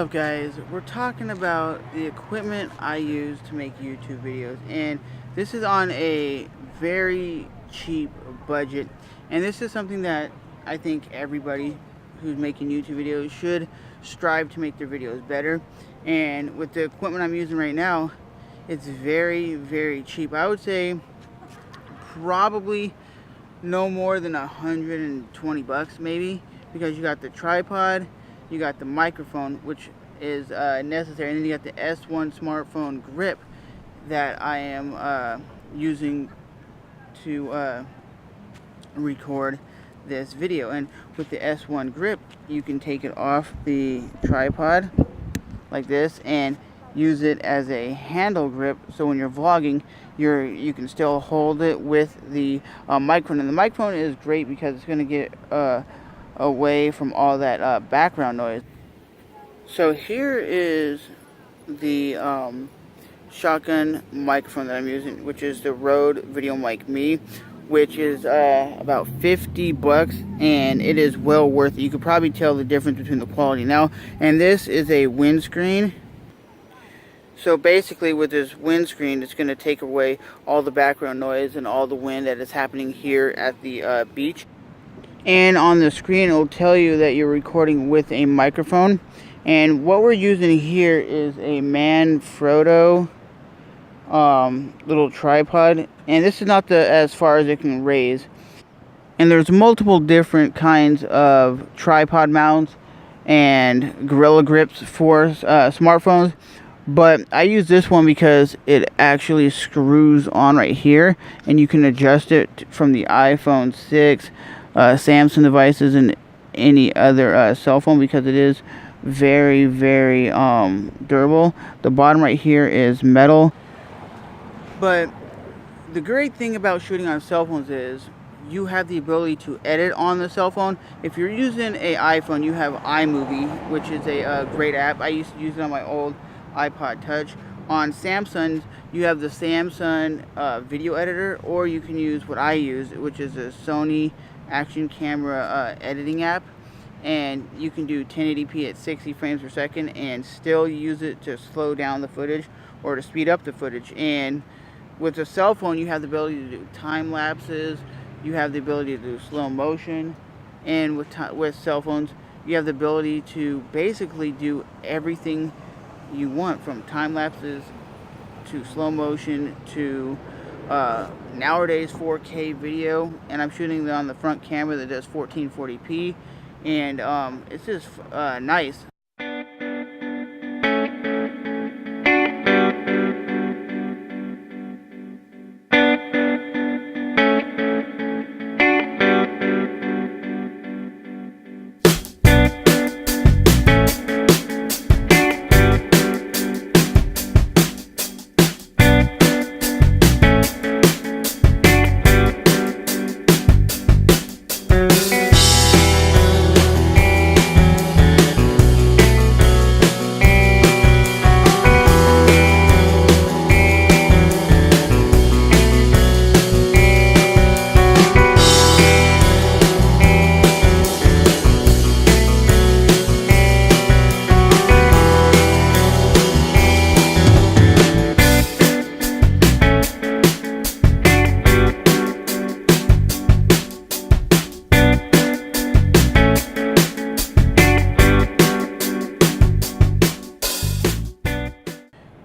up, guys? We're talking about the equipment I use to make YouTube videos, and this is on a very cheap budget, and this is something that I think everybody who's making YouTube videos should strive to make their videos better. And with the equipment I'm using right now, it's very cheap. I would say probably no more than 120 bucks maybe, because you got the tripod, you got the microphone, which is necessary, and then you got the S1 smartphone grip that I am using to record this video. And with the S1 grip, you can take it off the tripod like this and use it as a handle grip, so when you're vlogging, you can still hold it with the microphone. And the microphone is great because it's going to get away from all that background noise. So here is the shotgun microphone that I'm using, which is the Rode VideoMic Me, which is about 50 bucks, and it is well worth it. You could probably tell the difference between the quality now. And this is a windscreen. So basically with this windscreen, it's going to take away all the background noise and all the wind that is happening here at the beach. And on the screen, it will tell you that you're recording with a microphone. And what we're using here is a Manfrotto little tripod. And this is not as far as it can raise. And there's multiple different kinds of tripod mounts and gorilla grips for smartphones. But I use this one because it actually screws on right here, and you can adjust it from the iPhone 6, Samsung devices, and any other cell phone, because it is very durable. The bottom right here is metal. But the great thing about shooting on cell phones is you have the ability to edit on the cell phone. If you're using an iPhone, you have iMovie, which is a great app. I used to use it on my old iPod Touch. On Samsung, you have the Samsung video editor, or you can use what I use, which is a Sony action camera editing app, and you can do 1080p at 60 frames per second and still use it to slow down the footage or to speed up the footage. And with a cell phone, you have the ability to do time lapses, you have the ability to do slow motion, and with cell phones, you have the ability to basically do everything you want, from time lapses to slow motion to nowadays 4K video. And I'm shooting on the front camera that does 1440p, and it's just nice.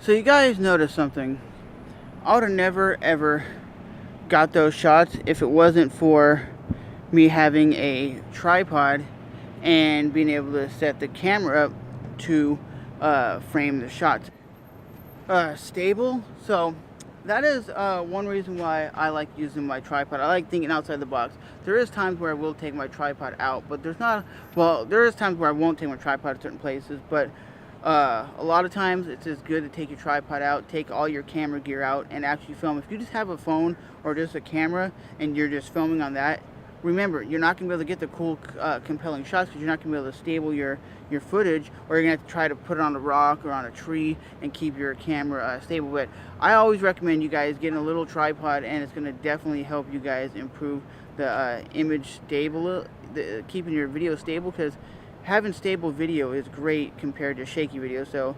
So you guys noticed something. I would have never ever got those shots if it wasn't for me having a tripod and being able to set the camera up to frame the shots. Stable. So that is one reason why I like using my tripod. I like thinking outside the box. There is times where I will take my tripod out, but there is times where I won't take my tripod to certain places, but a lot of times it's just good to take your tripod out, take all your camera gear out, and actually film. If you just have a phone or just a camera and you're just filming on that, remember, you're not going to be able to get the cool, compelling shots, because you're not going to be able to stable your footage, or you're going to have to try to put it on a rock or on a tree and keep your camera stable. But I always recommend you guys getting a little tripod, and it's going to definitely help you guys improve the image stable, keeping your video stable, because having stable video is great compared to shaky video. So,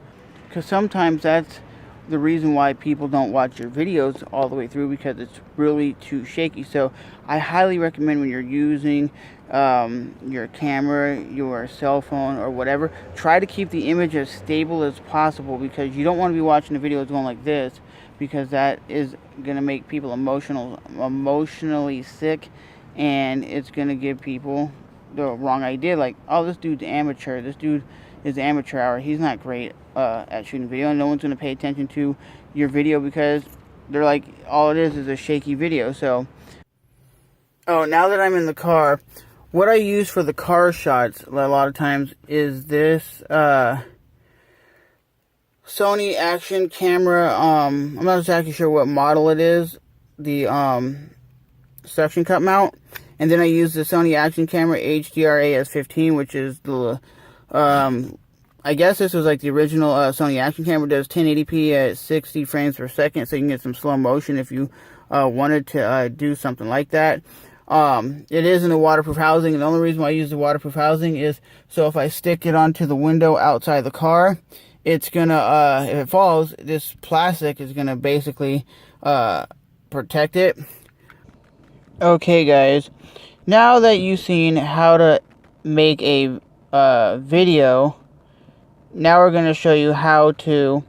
because sometimes that's the reason why people don't watch your videos all the way through, because it's really too shaky. So I highly recommend, when you're using your camera, your cell phone, or whatever, try to keep the image as stable as possible, because you don't want to be watching the videos going like this, because that is going to make people emotionally sick, and it's going to give people the wrong idea, like, oh, this dude's amateur, this dude is amateur hour, he's not great at shooting video, and no one's going to pay attention to your video, because they're like, all it is a shaky video. So, oh, now that I'm in the car, what I use for the car shots a lot of times is this Sony action camera. I'm not exactly sure what model it is, the suction cup mount. And then I use the Sony action camera HDR AS15, which is the I guess this was like the original Sony action camera. It does 1080p at 60 frames per second, so you can get some slow motion if you wanted to do something like that. It is in a waterproof housing, and the only reason why I use the waterproof housing is so if I stick it onto the window outside the car, it's gonna, if it falls, this plastic is gonna basically protect it. Okay, guys, now that you've seen how to make a video, now we're going to show you how to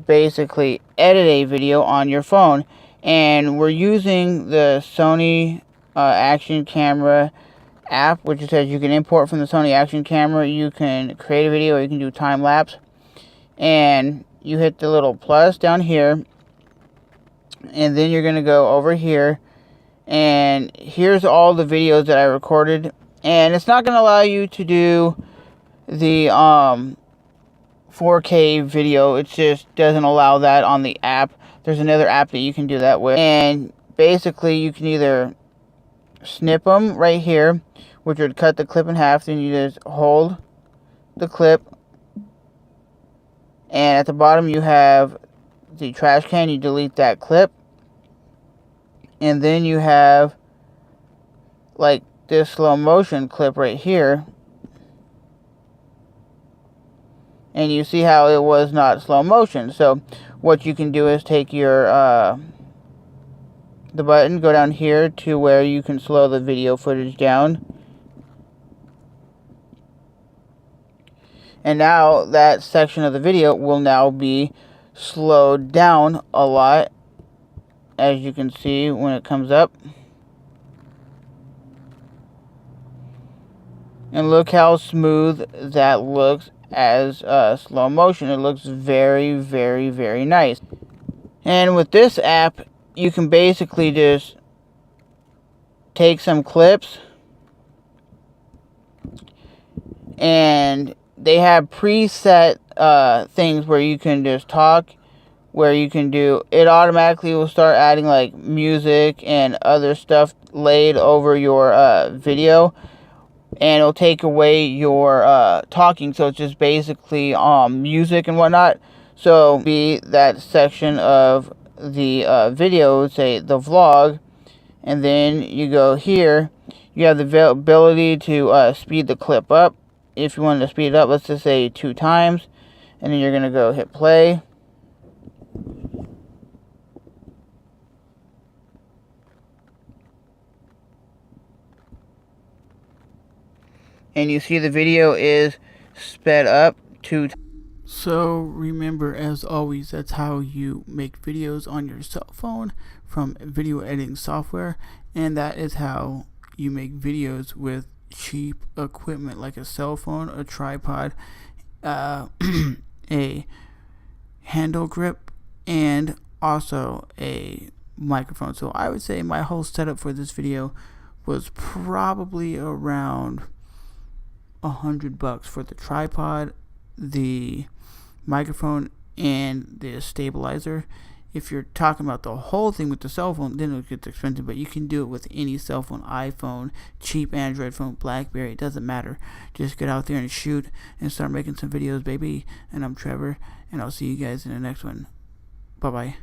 basically edit a video on your phone. And we're using the Sony action camera app, which says you can import from the Sony action camera, you can create a video, or you can do time lapse. And you hit the little plus down here, and then you're going to go over here, and here's all the videos that I recorded. And it's not going to allow you to do the 4K video. It just doesn't allow that on the app. There's another app that you can do that with. And basically you can either snip them right here, which would cut the clip in half. Then you just hold the clip, and at the bottom you have the trash can. You delete that clip, and then you have like this slow motion clip right here, and you see how it was not slow motion. So what you can do is take your the button, go down here to where you can slow the video footage down, and now that section of the video will now be slowed down a lot, as you can see when it comes up. And look how smooth that looks as slow motion. It looks very, very, very nice. And with this app, you can basically just take some clips, and they have preset things where you can just talk, where you can do, it automatically will start adding like music and other stuff laid over your video, and it'll take away your talking, so it's just basically music and whatnot. So be that section of the video, say the vlog, and then you go here, you have the ability to speed the clip up. If you wanted to speed it up, let's just say 2 times, and then you're gonna go hit play. And you see the video is sped up 2 times. So remember, as always, that's how you make videos on your cell phone from video editing software, and that is how you make videos with cheap equipment like a cell phone, a tripod, a handle grip, and also a microphone. So I would say my whole setup for this video was probably around $100 for the tripod, the microphone, and the stabilizer. If you're talking about the whole thing with the cell phone, then it gets expensive, but you can do it with any cell phone, iPhone, cheap Android phone, BlackBerry, it doesn't matter. Just get out there and shoot and start making some videos, baby. And I'm Trevor, and I'll see you guys in the next one. Bye-bye.